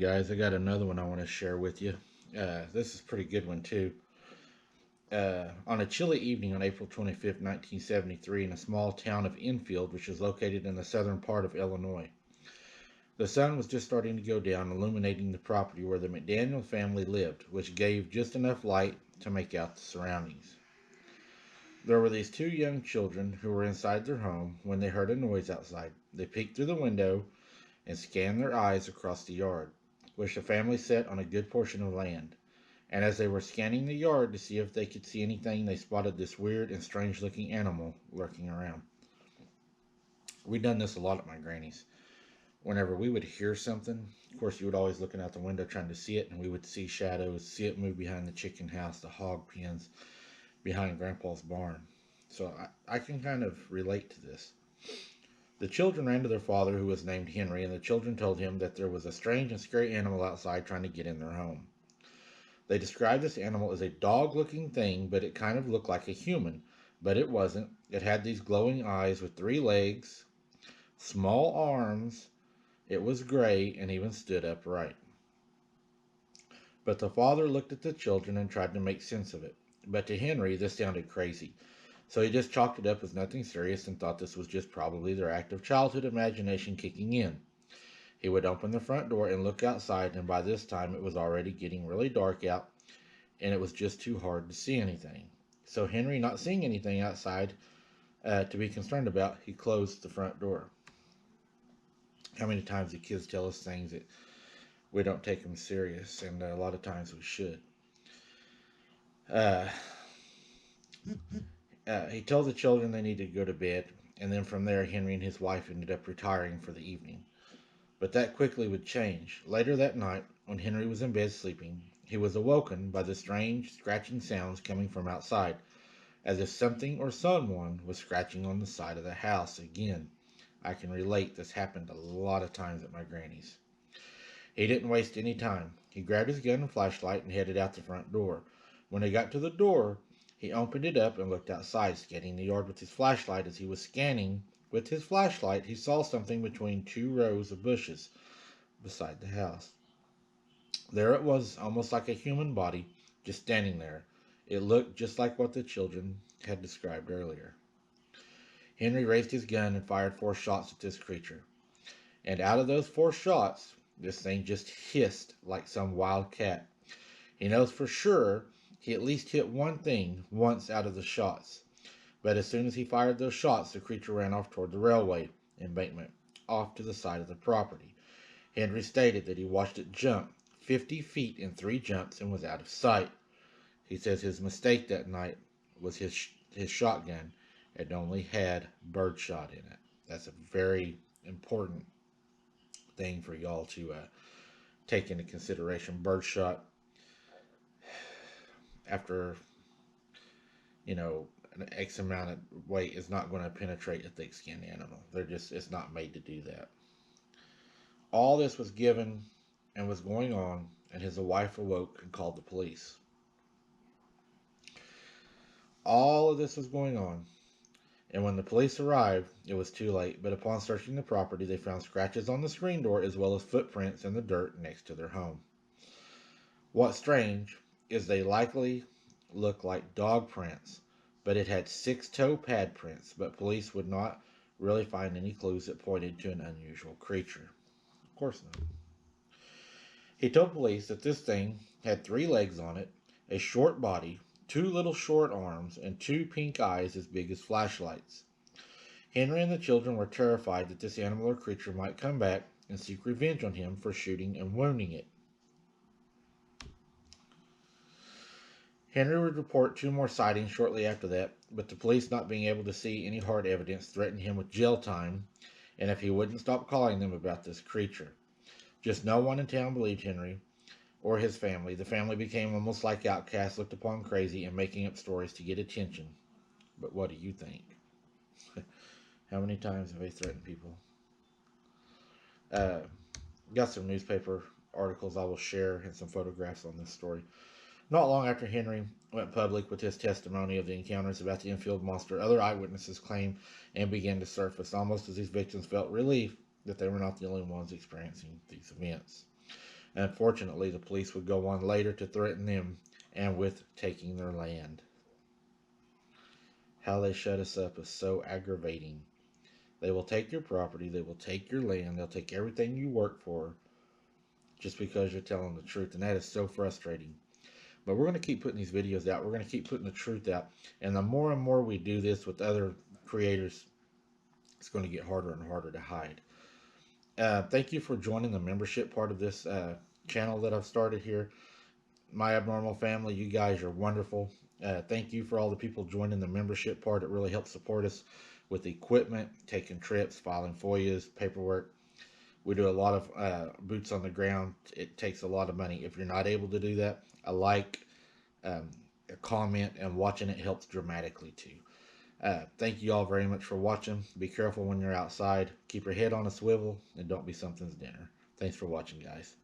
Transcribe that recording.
guys, I got another one I want to share with you. This is a pretty good one, too. On a chilly evening on April 25th, 1973, in a small town of Enfield, which is located in the southern part of Illinois, the sun was just starting to go down, illuminating the property where the McDaniel family lived, which gave just enough light to make out the surroundings. There were these two young children who were inside their home when they heard a noise outside. They peeked through the window and scanned their eyes across the yard, which the family set on a good portion of land. And as they were scanning the yard to see if they could see anything, they spotted this weird and strange looking animal lurking around. We'd done this a lot at my granny's. Whenever we would hear something, of course, you would always looking out the window trying to see it, and we would see shadows, see it move behind the chicken house, the hog pens, behind Grandpa's barn. So I can kind of relate to this. The children ran to their father, who was named Henry, and the children told him that there was a strange and scary animal outside trying to get in their home. They described this animal as a dog looking thing, but it kind of looked like a human. But it wasn't. It had these glowing eyes with three legs, small arms. It was gray and even stood upright. But the father looked at the children and tried to make sense of it. But to Henry, this sounded crazy. So he just chalked it up as nothing serious and thought this was just probably their active childhood imagination kicking in. He would open the front door and look outside, and by this time it was already getting really dark out, and it was just too hard to see anything. So Henry, not seeing anything outside to be concerned about, he closed the front door. How many times do kids tell us things that we don't take them serious, and a lot of times we should. Uh, he told the children they needed to go to bed, and then from there Henry and his wife ended up retiring for the evening. But that quickly would change. Later that night, when Henry was in bed sleeping, he was awoken by the strange scratching sounds coming from outside, as if something or someone was scratching on the side of the house again. I can relate, this happened a lot of times at my granny's. He didn't waste any time. He grabbed his gun and flashlight and headed out the front door. When he got to the door, he opened it up and looked outside, scanning the yard with his flashlight. As he was scanning with his flashlight, he saw something between two rows of bushes beside the house. There it was, almost like a human body, just standing there. It looked just like what the children had described earlier. Henry raised his gun and fired 4 shots at this creature. And out of those 4 shots, this thing just hissed like some wild cat. He knows for sure he at least hit one thing once out of the shots. But as soon as he fired those shots, the creature ran off toward the railway embankment, off to the side of the property. Henry stated that he watched it jump 50 feet in 3 jumps and was out of sight. He says his mistake that night was his shotgun had only had birdshot in it. That's a very important thing for y'all to take into consideration. Birdshot, after an X amount of weight, is not going to penetrate a thick-skinned animal. It's not made to do that. All this was given and was going on, and his wife awoke and called the police. All of this was going on, and when the police arrived, it was too late. But upon searching the property, they found scratches on the screen door as well as footprints in the dirt next to their home. What's strange is they likely look like dog prints, but it had 6-toe pad prints, but police would not really find any clues that pointed to an unusual creature. Of course not. He told police that this thing had 3 legs on it, a short body, 2 little short arms, and 2 pink eyes as big as flashlights. Henry and the children were terrified that this animal or creature might come back and seek revenge on him for shooting and wounding it. Henry would report 2 more sightings shortly after that, but the police, not being able to see any hard evidence, threatened him with jail time, and if he wouldn't stop calling them about this creature. Just no one in town believed Henry or his family. The family became almost like outcasts, looked upon crazy, and making up stories to get attention. But what do you think? How many times have they threatened people? Got some newspaper articles I will share and some photographs on this story. Not long after Henry went public with his testimony of the encounters about the Enfield monster, other eyewitnesses claimed and began to surface, almost as these victims felt relief that they were not the only ones experiencing these events. Unfortunately, the police would go on later to threaten them and with taking their land. How they shut us up is so aggravating. They will take your property, they will take your land, they'll take everything you work for just because you're telling the truth, and that is so frustrating. But we're going to keep putting these videos out. We're going to keep putting the truth out. And the more and more we do this with other creators, it's going to get harder and harder to hide. Thank you for joining the membership part of this channel that I've started here. My Abnormal Family, you guys are wonderful. Thank you for all the people joining the membership part. It really helps support us with equipment, taking trips, filing FOIAs, paperwork. We do a lot of boots on the ground. It takes a lot of money. If you're not able to do that, a like, um, a comment, and watching it helps dramatically too. Thank you all very much for watching. Be careful when you're outside. Keep your head on a swivel and don't be something's dinner. Thanks for watching, guys.